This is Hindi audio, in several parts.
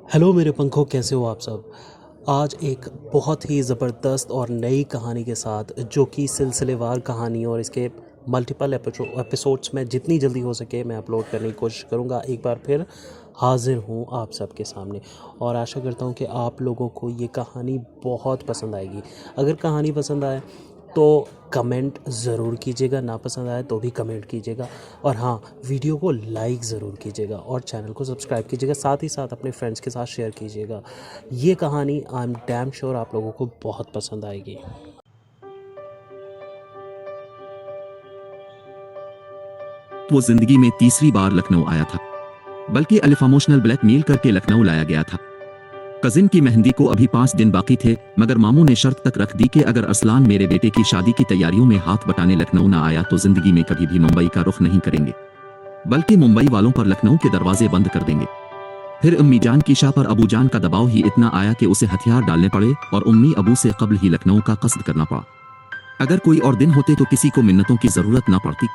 हेलो मेरे पंखों, कैसे हो आप सब। आज एक बहुत ही ज़बरदस्त और नई कहानी के साथ, जो कि सिलसिलेवार कहानी और इसके मल्टीपल एपिसोड्स में जितनी जल्दी हो सके मैं अपलोड करने की कोशिश करूँगा। एक बार फिर हाज़िर हूँ आप सबके सामने और आशा करता हूँ कि आप लोगों को ये कहानी बहुत पसंद आएगी। अगर कहानी पसंद आए तो कमेंट ज़रूर कीजिएगा, ना पसंद आए तो भी कमेंट कीजिएगा। और हाँ, वीडियो को लाइक ज़रूर कीजिएगा और चैनल को सब्सक्राइब कीजिएगा। साथ ही साथ अपने फ्रेंड्स के साथ शेयर कीजिएगा। ये कहानी आई एम डैम श्योर आप लोगों को बहुत पसंद आएगी। वो जिंदगी में तीसरी बार लखनऊ आया था, बल्कि अलिफ इमोशनल ब्लैकमेल करके लखनऊ लाया गया था। कजिन की मेहंदी को अभी 5 दिन बाकी थे, मगर मामू ने शर्त तक रख दी कि अगर अरसलान मेरे बेटे की शादी की तैयारियों में हाथ बटाने लखनऊ ना आया तो जिंदगी में कभी भी मुंबई का रुख नहीं करेंगे, बल्कि मुंबई वालों पर लखनऊ के दरवाजे बंद कर देंगे। फिर अम्मी जान की शाह पर अबू जान का दबाव ही इतना आया कि उसे हथियार डालने पड़े और उम्मी अबू से कब्ल ही लखनऊ का कस्द करना पड़ा। अगर कोई और दिन होते तो किसी को मिन्नतों की जरूरत ना पड़ती,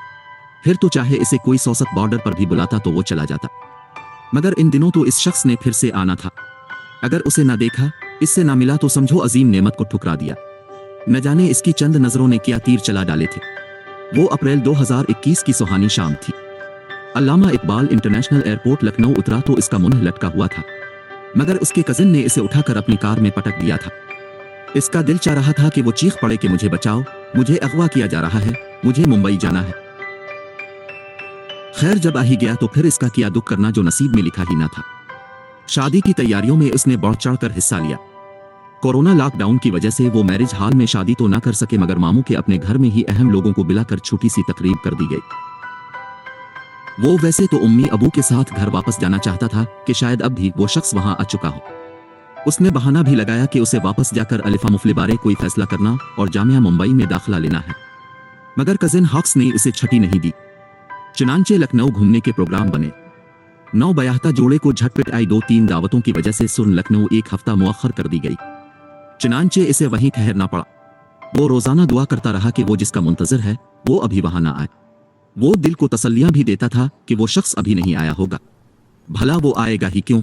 फिर तो चाहे इसे कोई सौसत बॉर्डर पर भी बुलाता तो वो चला जाता। मगर इन दिनों तो इस शख्स ने फिर से आना था। अगर उसे ना देखा, इससे ना मिला तो समझो अजीम नेमत को ठुकरा दिया। न जाने इसकी चंद नजरों ने क्या तीर चला डाले थे। वो अप्रैल 2021 की सुहानी शाम थी। अल्लामा इकबाल इंटरनेशनल एयरपोर्ट लखनऊ उतरा तो इसका मुंह लटका हुआ था, मगर उसके कजिन ने इसे उठाकर अपनी कार में पटक दिया था। इसका दिल चाह रहा था कि वो चीख पड़े कि मुझे बचाओ, मुझे अगवा किया जा रहा है, मुझे मुंबई जाना है। खैर, जब आ ही गया तो फिर इसका किया दुख करना जो नसीब में लिखा ही ना था। शादी की तैयारियों में उसने बढ़ चढ़कर हिस्सा लिया। कोरोना लॉकडाउन की वजह से वो मैरिज हॉल में शादी तो ना कर सके, मगर मामू के अपने घर में ही अहम लोगों को बुलाकर छोटी सी तकरीब कर दी गई। वो वैसे तो उम्मी अबू के साथ घर वापस जाना चाहता था कि शायद अब भी वो शख्स वहां आ चुका हो। उसने बहाना भी लगाया कि उसे वापस जाकर अलिफा मुफले बारे कोई फैसला करना और जामिया मुंबई में दाखिला लेना है, मगर कजिन हॉक्स ने इसे छठी नहीं दी। चुनांचे लखनऊ घूमने के प्रोग्राम बने। नौ बयाहता जोड़े को झटपट आई 2-3 दावतों की वजह से सुन लखनऊ एक हफ्ता मुअख्खर कर दी गई। चुनांचे इसे वहीं ठहरना पड़ा। वो रोजाना दुआ करता रहा कि वो जिसका मुंतजर है वो अभी वहां ना आए। वो दिल को तसल्लियां भी देता था कि वो शख्स अभी नहीं आया होगा, भला वो आएगा ही क्यों,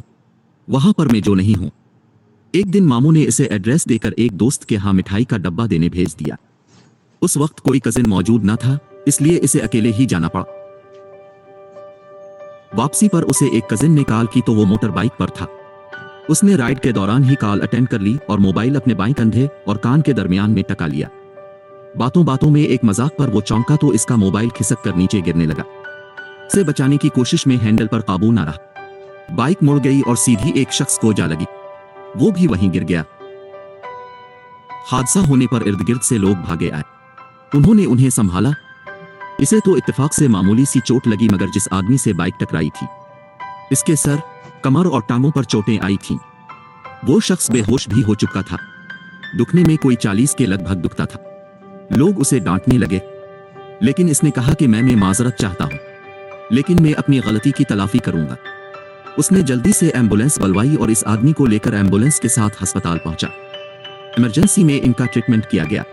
वहां पर मैं जो नहीं हूं। एक दिन मामू ने इसे एड्रेस देकर एक दोस्त के यहाँ मिठाई का डब्बा देने भेज दिया। उस वक्त कोई कजिन मौजूद ना था, इसलिए इसे अकेले ही जाना पड़ा। वापसी पर उसे एक कजिन ने कॉल की तो वो मोटर बाइक पर था। उसने राइड के दौरान ही कॉल अटेंड कर ली और मोबाइल अपने बाएं कंधे और कान के दरमियान में टका लिया। बातों बातों में एक मजाक पर वो चौंका तो इसका मोबाइल खिसक कर नीचे गिरने लगा। से बचाने की कोशिश में हैंडल पर काबू ना रहा। बाइक मुड़ गई और सीधी एक शख्स को जा लगी, वो भी वहीं गिर गया। हादसा होने पर इर्द गिर्द से लोग भागे आए। उन्होंने उन्हें संभाला। इसे तो इत्तेफाक से मामूली सी चोट लगी, मगर जिस आदमी से बाइक टकराई थी इसके सर, कमर और टांगों पर चोटें आई थीं। वो शख्स बेहोश भी हो चुका था। दुखने में कोई 40 के लगभग दुखता था। लोग उसे डांटने लगे, लेकिन इसने कहा कि मैं माजरत चाहता हूं, लेकिन मैं अपनी गलती की तलाफी करूंगा। उसने जल्दी से एम्बुलेंस बुलवाई और इस आदमी को लेकर एम्बुलेंस के साथ अस्पताल पहुंचा। इमरजेंसी में इनका ट्रीटमेंट किया गया।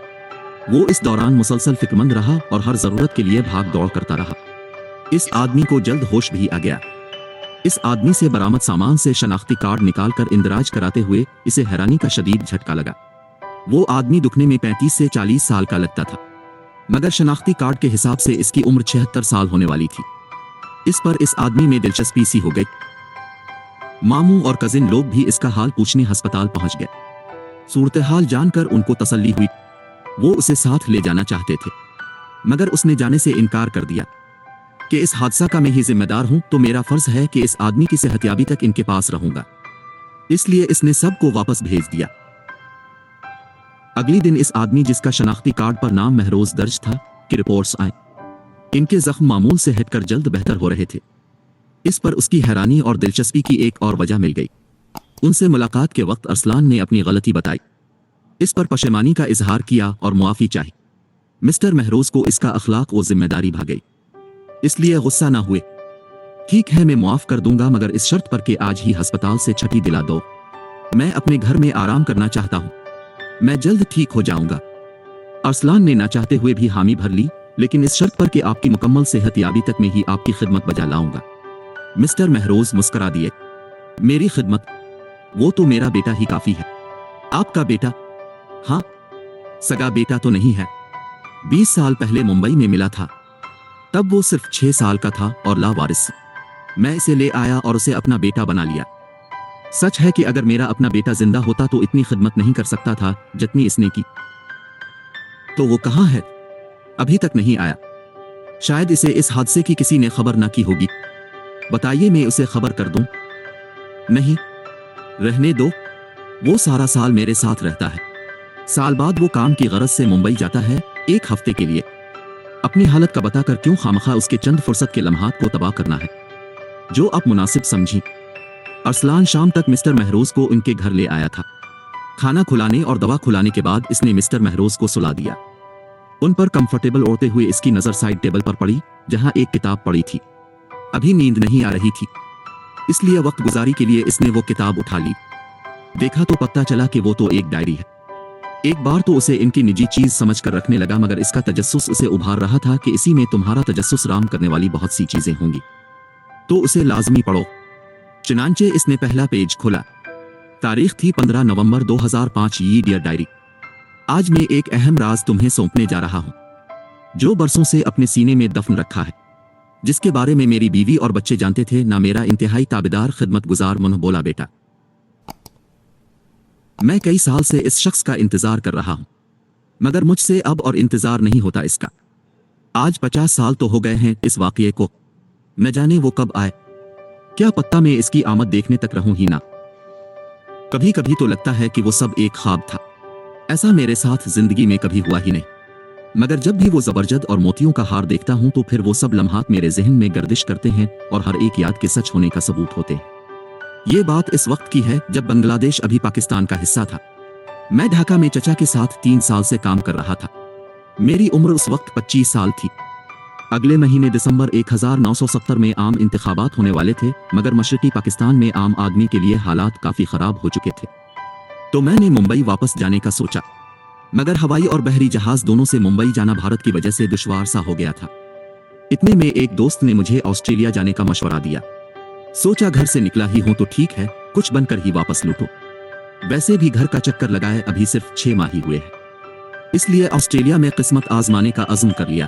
वो इस दौरान मुसलसल फिक्रमंद रहा और हर जरूरत के लिए भाग दौड़ करता रहा। इस आदमी को जल्द होश भी आ गया। इस आदमी से बरामद सामान से शनाख्ती कार्ड निकालकर इंदराज कराते हुए इसे हैरानी का शदीद झटका लगा। वो आदमी दुखने में 35 से 40 साल का लगता था, मगर शनाख्ती कार्ड के हिसाब से इसकी उम्र 76 साल होने वाली थी। इस पर इस आदमी में दिलचस्पी सी हो गई। मामू और कजिन लोग भी इसका हाल पूछने अस्पताल पहुंच गए। सूरत-ए-हाल जानकर उनको तसल्ली हुई। वो उसे साथ ले जाना चाहते थे, मगर उसने जाने से इनकार कर दिया कि इस हादसा का मैं ही जिम्मेदार हूं, तो मेरा फर्ज है कि इस आदमी की सेहतयाबी तक इनके पास रहूंगा। इसलिए इसने सबको वापस भेज दिया। अगले दिन इस आदमी जिसका शनाख्ती कार्ड पर नाम महरोज दर्ज था की रिपोर्ट्स आए। इनके जख्म मामूल से हटकर जल्द बेहतर हो रहे थे। इस पर उसकी हैरानी और दिलचस्पी की एक और वजह मिल गई। उनसे मुलाकात के वक्त अरसलान ने अपनी गलती बताई। इस पर पशेमानी का इजहार किया और मुआफी चाही। मिस्टर महरोज को इसका अखलाक और जिम्मेदारी भा गई, इसलिए गुस्सा ना हुए। ठीक है, मैं मुआफ कर दूंगा, मगर इस शर्त पर कि आज ही अस्पताल से छुट्टी दिला दो। मैं अपने घर में आराम करना चाहता हूं, मैं जल्द ठीक हो जाऊंगा। अरसलान ने ना चाहते हुए भी हामी भर ली, लेकिन इस शर्त पर कि आपकी मुकम्मल सेहतयाबी तक में ही आपकी खिदमत बजा लाऊंगा। मिस्टर महरोज मुस्करा दिए। मेरी खिदमत, वो तो मेरा बेटा ही काफी है। आपका बेटा? हाँ, सगा बेटा तो नहीं है। 20 साल पहले मुंबई में मिला था। तब वो सिर्फ 6 साल का था और लावारिस। मैं इसे ले आया और उसे अपना बेटा बना लिया। सच है कि अगर मेरा अपना बेटा जिंदा होता तो इतनी खिदमत नहीं कर सकता था जितनी इसने की। तो वो कहाँ है? अभी तक नहीं आया। शायद इसे इस हादसे की किसी ने खबर ना की होगी। बताइए, मैं उसे खबर कर दूं? नहीं, रहने दो। वो सारा साल मेरे साथ रहता है। साल बाद वो काम की गरज से मुंबई जाता है, 1 हफ्ते के लिए। अपनी हालत का बताकर क्यों खामखा उसके चंद फुर्सत के लम्हात को तबाह करना है? जो आप मुनासिब समझी। अरसलान शाम तक मिस्टर महरोज को उनके घर ले आया था। खाना खुलाने और दवा खुलाने के बाद इसने मिस्टर महरोज को सुला दिया। उन पर कंफर्टेबल ओढ़ते हुए इसकी नजर साइड टेबल पर पड़ी, जहां एक किताब पड़ी थी। अभी नींद नहीं आ रही थी, इसलिए वक्त गुजारी के लिए इसने वो किताब उठा ली। देखा तो पता चला कि वो तो एक डायरी है। एक बार तो उसे इनकी निजी चीज समझकर रखने लगा, मगर इसका तजस्सुस उसे उभार रहा था कि इसी में तुम्हारा तजस्सुस राम करने वाली बहुत सी चीजें होंगी, तो उसे लाजमी पढ़ो। चुनांचे इसने पहला पेज खोला। तारीख थी 15 नवंबर 2005। ये डियर डायरी, आज मैं एक अहम राज तुम्हें सौंपने जा रहा हूं, जो बरसों से अपने सीने में दफन रखा है, जिसके बारे में मेरी बीवी और बच्चे जानते थे ना मेरा इंतहाई ताबेदार खिदमतगुजार मुनहबोला बेटा। मैं कई साल से इस शख्स का इंतजार कर रहा हूं, मगर मुझसे अब और इंतजार नहीं होता इसका। आज 50 साल तो हो गए हैं इस वाकये को। न जाने वो कब आए। क्या पत्ता मैं इसकी आमद देखने तक रहूं ही ना। कभी कभी तो लगता है कि वो सब एक ख्वाब था। ऐसा मेरे साथ जिंदगी में कभी हुआ ही नहीं। मगर जब भी वो जबरजद और मोतियों का हार देखता हूं तो फिर वो सब लम्हात मेरे जहन में गर्दिश करते हैं और हर एक याद के सच होने का सबूत होते हैं। ये बात इस वक्त की है जब बांग्लादेश अभी पाकिस्तान का हिस्सा था। मैं ढाका में चचा के साथ 3 साल से काम कर रहा था। मेरी उम्र उस वक्त 25 साल थी। अगले महीने दिसंबर 1970 में आम इंतखाबात होने वाले थे, मगर मशरकी पाकिस्तान में आम आदमी के लिए हालात काफी खराब हो चुके थे। तो मैंने मुंबई वापस जाने का सोचा, मगर हवाई और बहरी जहाज दोनों से मुंबई जाना भारत की वजह से दुश्वार सा हो गया था। इतने में एक दोस्त ने मुझे ऑस्ट्रेलिया जाने का मशवरा दिया। सोचा घर से निकला ही हूं तो ठीक है, कुछ बनकर ही वापस लौटो। वैसे भी घर का चक्कर लगाए अभी सिर्फ 6 माह ही हुए हैं, इसलिए ऑस्ट्रेलिया में किस्मत आजमाने का अज़्म कर लिया।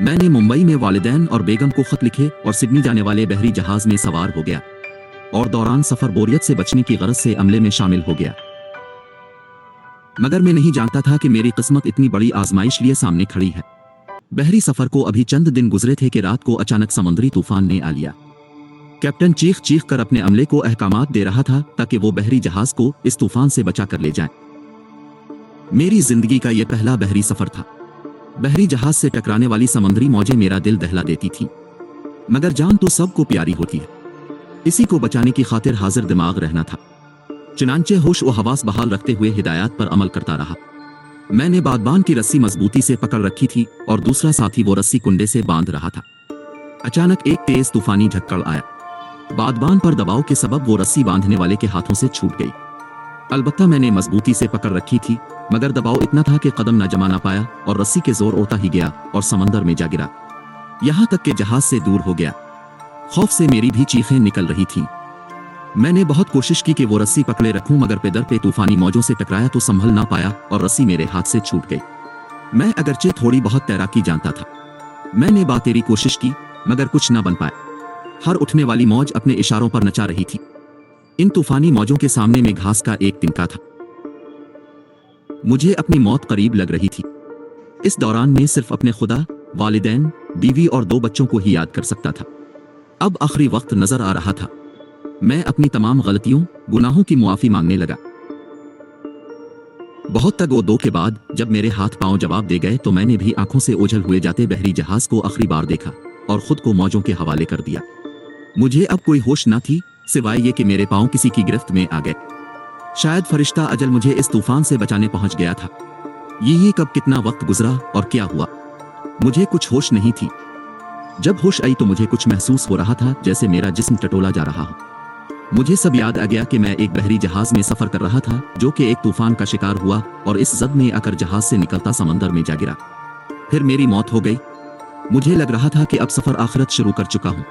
मैंने मुंबई में वालिदैन और बेगम को खत लिखे और सिडनी जाने वाले बहरी जहाज में सवार हो गया और दौरान सफर बोरियत से बचने की गरज से अमले में शामिल हो गया। मगर मैं नहीं जानता था कि मेरी किस्मत इतनी बड़ी आजमाइश लिए सामने खड़ी है। बहरी सफर को अभी चंद दिन गुजरे थे कि रात को अचानक समुद्री तूफान ने आ लिया। कैप्टन चीख चीख कर अपने अमले को अहकामात दे रहा था ताकि वो बहरी जहाज को इस तूफान से बचा कर ले जाए। मेरी जिंदगी का यह पहला बहरी सफर था। बहरी जहाज से टकराने वाली समुद्री मौजें मेरा दिल दहला देती थी, मगर जान तो सबको प्यारी होती है। इसी को बचाने की खातिर हाजिर दिमाग रहना था। चुनांचे होश व हवास बहाल रखते हुए हिदायत पर अमल करता रहा। मैंने बागबान की रस्सी मजबूती से पकड़ रखी थी और दूसरा साथी वो रस्सी कुंडे से बांध रहा था। अचानक एक तेज तूफानी झक्कड़ आया। बागबान पर दबाव के सबब वो रस्सी बांधने वाले के हाथों से छूट गई। अलबत्ता मैंने मजबूती से पकड़ रखी थी, मगर दबाव इतना था कि कदम न जमा ना पाया और रस्सी के जोर उड़ता ही गया और समंदर में जा गिरा, यहां तक कि जहाज से दूर हो गया। खौफ से मेरी भी चीखें निकल रही थीं। मैंने बहुत कोशिश की कि वो रस्सी पकड़े रखूं, मगर पेदर पे तूफानी मौजों से टकराया तो संभल ना पाया और रस्सी मेरे हाथ से छूट गई। मैं अगरचे थोड़ी बहुत तैराकी जानता था। मैंने बातेरी कोशिश की, मगर कुछ ना बन पाया। हर उठने वाली मौज अपने इशारों पर नचा रही थी। इन तूफानी मौजों के सामने में घास का एक तिनका था। मुझे अपनी मौत करीब लग रही थी। इस दौरान मैं सिर्फ अपने खुदा, वालिदैन, बीवी और 2 बच्चों को ही याद कर सकता था। अब आखिरी वक्त नजर आ रहा था। मैं अपनी तमाम गलतियों, गुनाहों की मुआफी मांगने लगा। बहुत तग व दो के बाद जब मेरे हाथ पांव जवाब दे गए तो मैंने भी आंखों से ओझल हुए जाते बहरी जहाज को आखिरी बार देखा और खुद को मौजों के हवाले कर दिया। मुझे अब कोई होश न थी सिवाय ये कि मेरे पांव किसी की गिरफ्त में आ गए। शायद फरिश्ता अजल मुझे इस तूफान से बचाने पहुंच गया था। ये कब कितना वक्त गुजरा और क्या हुआ, मुझे कुछ होश नहीं थी। जब होश आई तो मुझे कुछ महसूस हो रहा था जैसे मेरा जिस्म टटोला जा रहा हो। मुझे सब याद आ गया कि मैं एक बहरी जहाज में सफर कर रहा था जो कि एक तूफान का शिकार हुआ और इस जद में आकर जहाज से निकलता समंदर में जा गिरा। फिर मेरी मौत हो गई। मुझे लग रहा था कि अब सफर आखिरत शुरू कर चुका हूं।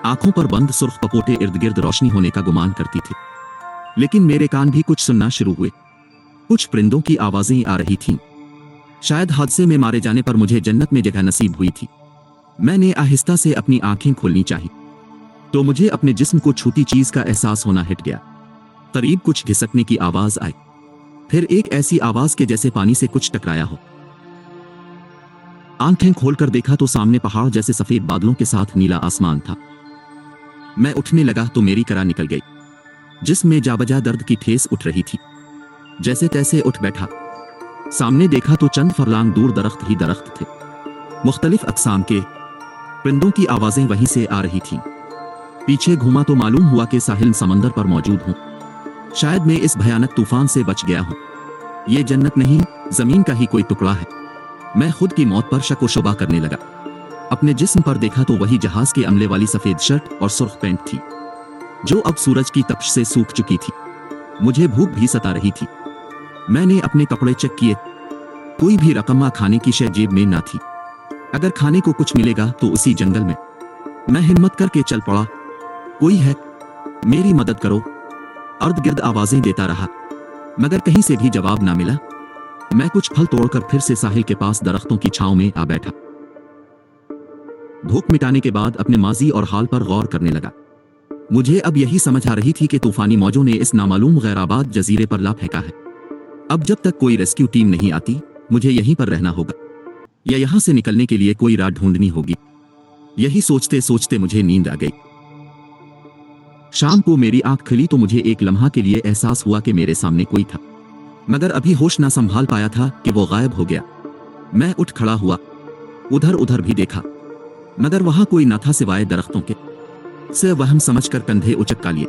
आंखों पर बंद सुर्ख पपोटे इर्द गिर्द रोशनी होने का गुमान करती थी। लेकिन मेरे कान भी कुछ सुनना शुरू हुए। कुछ परिंदों की आवाजें आ रही थीं। शायद हादसे में मारे जाने पर मुझे जन्नत में जगह नसीब हुई थी। मैंने आहिस्ता से अपनी आंखें खोलनी चाही तो मुझे अपने जिस्म को छूती चीज का एहसास होना हिट गया। करीब कुछ घिसकने की आवाज आई, फिर एक ऐसी आवाज के जैसे पानी से कुछ टकराया हो। आंखें खोलकर देखा तो सामने पहाड़ जैसे सफेद बादलों के साथ नीला आसमान था। मैं उठने लगा तो मेरी करा निकल गई। जिस्म में जाबजा दर्द की ठेस उठ रही थी। जैसे तैसे उठ बैठा। सामने देखा तो चंद फरलांग दूर दरख्त ही दरख्त थे। मुख्तलिफ अक़साम के परिंदों की आवाजें वहीं से आ रही थीं। पीछे घूमा तो मालूम हुआ कि साहिल समंदर पर मौजूद हूं। शायद मैं इस भयानक तूफान से बच गया हूं। ये जन्नत नहीं, जमीन का ही कोई टुकड़ा है। मैं खुद की मौत पर शक व शुबा करने लगा। अपने जिस्म पर देखा तो वही जहाज के अमले वाली सफेद शर्ट और सुर्ख पैंट थी, जो अब सूरज की तपिश से सूख चुकी थी। मुझे भूख भी सता रही थी। मैंने अपने कपड़े चेक किए। कोई भी रकम्मा खाने की शय जेब में ना थी। अगर खाने को कुछ मिलेगा तो उसी जंगल में। मैं हिम्मत करके चल पड़ा। कोई है, मेरी मदद करो। अर्द गिर्द आवाजें देता रहा, मगर कहीं से भी जवाब ना मिला। मैं कुछ फल तोड़कर फिर से साहिल के पास दरख्तों की छांव में आ बैठा। भूख मिटाने के बाद अपने माजी और हाल पर गौर करने लगा। मुझे अब यही समझ आ रही थी कि तूफानी मौजों ने इस नामालूम गैराबाद जजीरे पर ला फेंका है। अब जब तक कोई रेस्क्यू टीम नहीं आती, मुझे यहीं पर रहना होगा या यहां से निकलने के लिए कोई राह ढूंढनी होगी। यही सोचते सोचते मुझे नींद आ गई। शाम को मेरी आंख खुली तो मुझे एक लम्हा के लिए एहसास हुआ कि मेरे सामने कोई था, मगर अभी होश ना संभाल पाया था कि वो गायब हो गया। मैं उठ खड़ा हुआ, उधर उधर भी देखा, मगर वहां कोई न था सिवाय दरख्तों के। से वहम समझकर कंधे उचक्का लिए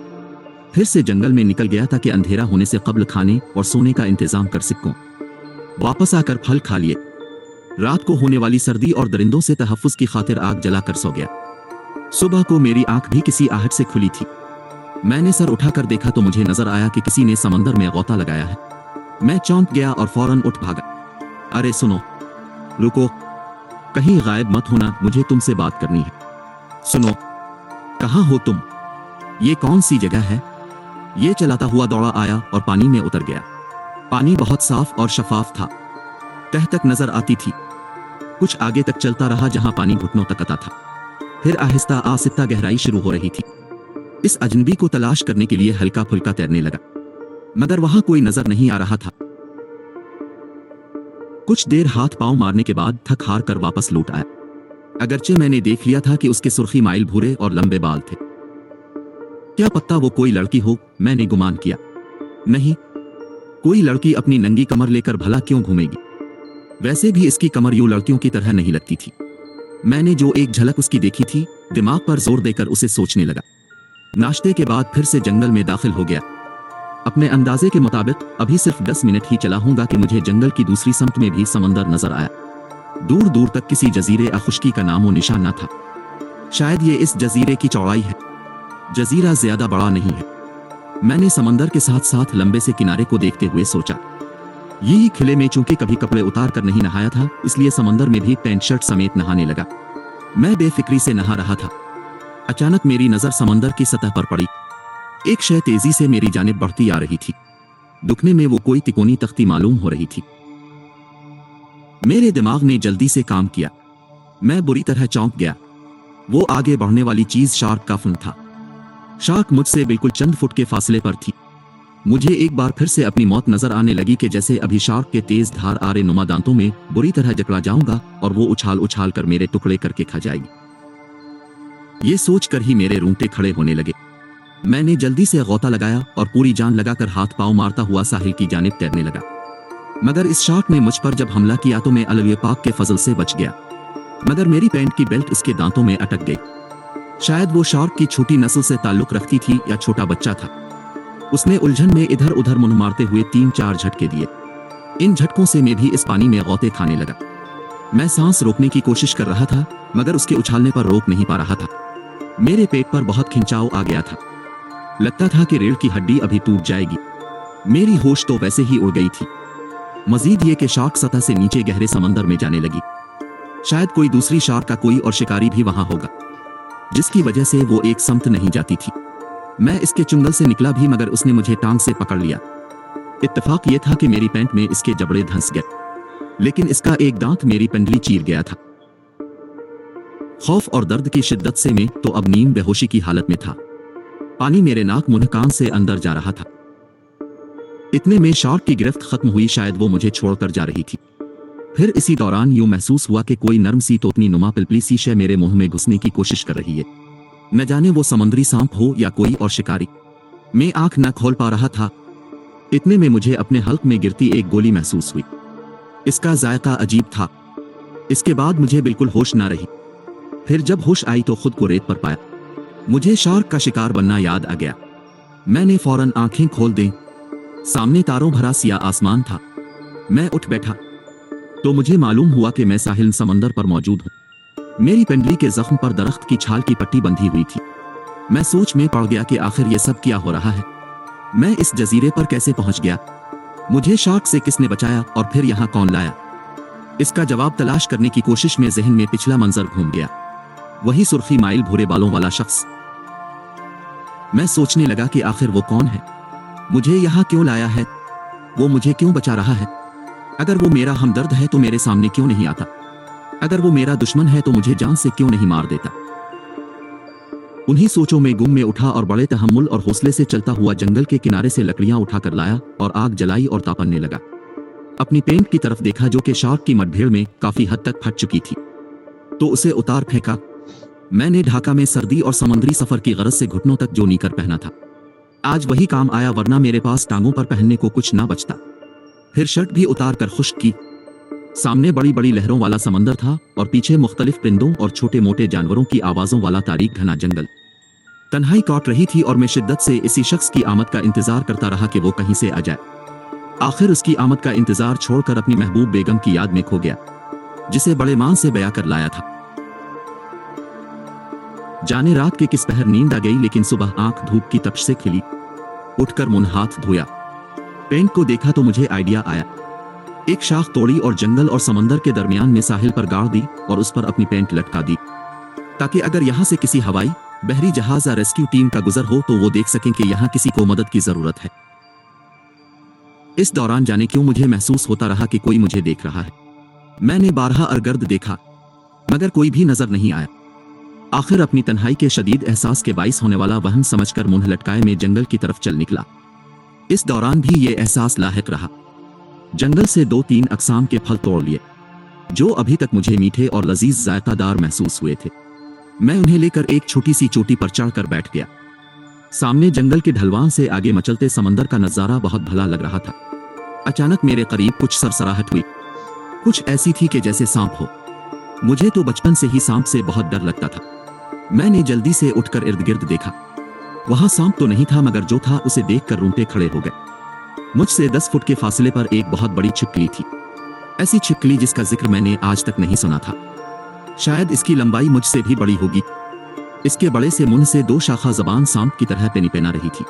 फिर से जंगल में निकल गया ताकि अंधेरा होने से कब्ल खाने और सोने का इंतजाम कर सकूं। वापस आकर फल खा लिए। रात को होने वाली सर्दी और दरिंदों से तहफ्फुज की खातिर आग जलाकर सो गया। सुबह को मेरी आंख भी किसी आहट से खुली थी। मैंने सर उठाकर देखा तो मुझे नजर आया कि किसी ने समंदर में गोता लगाया है। मैं चौंक गया और फौरन उठ भागा। अरे सुनो, रुको, कहीं गायब मत होना, मुझे तुमसे बात करनी है। सुनो, कहाँ हो तुम? ये कौन सी जगह है? ये चलाता हुआ दौड़ा आया और पानी में उतर गया। पानी बहुत साफ और शफाफ था, तह तक नजर आती थी। कुछ आगे तक चलता रहा जहां पानी घुटनों तक आता था। फिर आहिस्ता आहिस्ता गहराई शुरू हो रही थी। इस अजनबी को तलाश करने के लिए हल्का फुल्का तैरने लगा, मगर वहां कोई नजर नहीं आ रहा था। कुछ देर हाथ पांव मारने के बाद थक हार कर वापस लौट आया। अगरचे मैंने देख लिया था कि उसके सुर्खी माइल भूरे और लंबे बाल थे। क्या पता वो कोई लड़की हो, मैंने गुमान किया। नहीं, कोई लड़की अपनी नंगी कमर लेकर भला क्यों घूमेगी? वैसे भी इसकी कमर यूं लड़कियों की तरह नहीं लगती थी। मैंने जो एक झलक उसकी देखी थी, दिमाग पर जोर देकर उसे सोचने लगा। नाश्ते के बाद फिर से जंगल में दाखिल हो गया। अपने अंदाजे के मुताबिक अभी सिर्फ 10 मिनट ही चला हूंगा कि मुझे जंगल की दूसरी समत में भी समंदर नजर आया। दूर दूर तक किसी जजीरे या खुश्की का नामो निशान न था। शायद ये इस जजीरे की चौड़ाई है। जजीरा ज्यादा बड़ा नहीं है। मैंने समंदर के साथ साथ लंबे से किनारे को देखते हुए सोचा। यही खिले में चूंकि कभी कपड़े उतार कर नहीं नहाया था, इसलिए समंदर में भी पैंट शर्ट समेत नहाने लगा। मैं बेफिक्री से नहा रहा था। अचानक मेरी नजर समंदर की सतह पर पड़ी। एक शय तेजी से मेरी जानिब बढ़ती आ रही थी। दुखने में वो कोई तिकोनी तख्ती मालूम हो रही थी। मेरे दिमाग ने जल्दी से काम किया। मैं बुरी तरह चौंक गया। वो आगे बढ़ने वाली चीज शार्क का फन था। शार्क मुझसे बिल्कुल चंद फुट के फासले पर थी। मुझे एक बार फिर से अपनी मौत नजर आने लगी कि जैसे अभी शार्क के तेज धार आरे नुमा दांतों में बुरी तरह जकड़ा जाऊंगा और वो उछाल उछाल कर मेरे टुकड़े करके खा जाएगी। ये सोचकर ही मेरे रूंगटे खड़े होने लगे। मैंने जल्दी से गौता लगाया और पूरी जान लगाकर हाथ पांव मारता हुआ साहिल की जानिब तैरने लगा। मगर इस शार्क ने मुझ पर जब हमला किया तो मैं अल्लाह पाक के फजल से बच गया, मगर मेरी पैंट की बेल्ट उसके दांतों में अटक गई। शायद वो शार्क की छोटी नस्ल से ताल्लुक रखती थी या छोटा बच्चा था। उसने उलझन में इधर उधर मुंह मारते हुए 3-4 झटके दिए। इन झटकों से मैं भी इस पानी में गौते खाने लगा। मैं सांस रोकने की कोशिश कर रहा था, मगर उसके उछालने पर रोक नहीं पा रहा था। मेरे पेट पर बहुत खिंचाव आ गया था। लगता था कि रीढ़ की हड्डी अभी टूट जाएगी। मेरी होश तो वैसे ही उड़ गई थी। मजीद ये कि शार्क सतह से नीचे गहरे समंदर में जाने लगी। शायद कोई दूसरी शार्क का कोई और शिकारी भी वहां होगा। जिसकी वजह से वो एक संत नहीं जाती थी। मैं इसके चुंगल से निकला भी मगर उसने मुझे टांग से पकड़ लिया। इत्तेफाक ये था कि मेरी पैंट में इसके जबड़े धंस गए, लेकिन इसका एक दांत मेरी पेंडली चीर गया था। खौफ और दर्द की शिद्दत से मैं तो अब नीम बेहोशी की हालत में था। पानी मेरे नाक मुंह कान से अंदर जा रहा था। इतने में शार्क की गिरफ्त खत्म हुई, शायद वो मुझे छोड़कर जा रही थी। फिर इसी दौरान यूं महसूस हुआ कि कोई नरम सी तोतनी नुमा पिलपली सी शय मेरे मुंह में घुसने की कोशिश कर रही है। न जाने वो समुद्री सांप हो या कोई और शिकारी। मैं आंख न खोल पा रहा था। इतने में मुझे अपने हल्क में गिरती एक गोली महसूस हुई। इसका जायका अजीब था। इसके बाद मुझे बिल्कुल होश ना रही। फिर जब होश आई तो खुद को रेत पर पाया। मुझे शार्क का शिकार बनना याद आ गया। मैंने फौरन आंखें खोल दी। सामने तारों भरा सिया आसमान था। मैं उठ बैठा तो मुझे मालूम हुआ कि मैं साहिल समंदर पर मौजूद हूं। मेरी पेंडली के जख्म पर दरख्त की छाल की पट्टी बंधी हुई थी। मैं सोच में पड़ गया कि आखिर यह सब क्या हो रहा है। मैं इस जजीरे पर कैसे पहुंच गया? मुझे शार्क से किसने बचाया और फिर यहां कौन लाया? इसका जवाब तलाश करने की कोशिश में जहन में पिछला मंजर घूम गया। वही सुर्खी माइल भूरे बालों वाला शख्स। मैं सोचने लगा कि आखिर वो कौन है, मुझे यहां क्यों लाया है, वो मुझे क्यों बचा रहा है। अगर वो मेरा हमदर्द है तो मेरे सामने क्यों नहीं आता? अगर वो मेरा दुश्मन है तो मुझे जान से क्यों नहीं मार देता? उन्हीं सोचों में गुम में उठा और बड़े तहम्मुल और हौसले से चलता हुआ जंगल के किनारे से लकड़ियां उठाकर लाया और आग जलाई और तापने लगा। अपनी पेंट की तरफ देखा जो कि शार्क की मटभेड़ में काफी हद तक फट चुकी थी, तो उसे उतार फेंका। मैंने ढाका में सर्दी और समुद्री सफर की गरज से घुटनों तक जो नीकर पहना था, आज वही काम आया, वरना मेरे पास टांगों पर पहनने को कुछ ना बचता। फिर शर्ट भी उतार कर खुश्क की। सामने बड़ी बड़ी लहरों वाला समंदर था और पीछे मुख्तलिफ परिंदों और छोटे मोटे जानवरों की आवाजों वाला तारीक घना जंगल। तन्हाई काट रही थी और मैं शिद्दत से इसी शख्स की आमद का इंतजार करता रहा कि वो कहीं से आ जाए। आखिर उसकी आमद का इंतजार छोड़कर अपनी महबूब बेगम की याद में खो गया, जिसे बड़े मान से बया कर लाया था। जाने रात के किस पहर नींद आ गई, लेकिन सुबह आंख धूप की तपिश से खिली। उठकर मुंह हाथ धोया, पेंट को देखा तो मुझे आइडिया आया। एक शाख तोड़ी और जंगल और समंदर के दरमियान में साहिल पर गाड़ दी और उस पर अपनी पेंट लटका दी, ताकि अगर यहां से किसी हवाई बहरी जहाज या रेस्क्यू टीम का गुजर हो तो वो देख सकें कि यहां किसी को मदद की जरूरत है। इस दौरान जाने क्यों मुझे महसूस होता रहा कि कोई मुझे देख रहा है। मैंने बारहा अरगर्द देखा मगर कोई भी नजर नहीं आया। आखिर अपनी तन्हाई के शदीद एहसास के बाइस होने वाला वहम समझकर मुंह लटकाए में जंगल की तरफ चल निकला। इस दौरान भी ये एहसास लाहिक रहा। जंगल से 2-3 अकसाम के फल तोड़ लिए जो अभी तक मुझे मीठे और लजीज जायकादार महसूस हुए थे। मैं उन्हें लेकर एक छोटी सी चोटी पर चढ़कर बैठ गया। सामने जंगल के ढलवान से आगे मचलते समंदर का नजारा बहुत भला लग रहा था। अचानक मेरे करीब कुछ सरसराहट हुई, कुछ ऐसी थी कि जैसे सांप हो। मुझे तो बचपन से ही सांप से बहुत डर लगता था। मैंने जल्दी से उठकर इर्द गिर्द देखा। वहां सांप तो नहीं था, मगर जो था उसे देखकर रूंटे खड़े हो गए। मुझसे 10 फुट के फासले पर एक बहुत बड़ी छिपकली थी। ऐसी छिपकली जिसका जिक्र मैंने आज तक नहीं सुना था। शायद इसकी लंबाई मुझसे भी बड़ी होगी। इसके बड़े से मुंह से 2 शाखा जबान सांप की तरह पेनी पेना रही थी।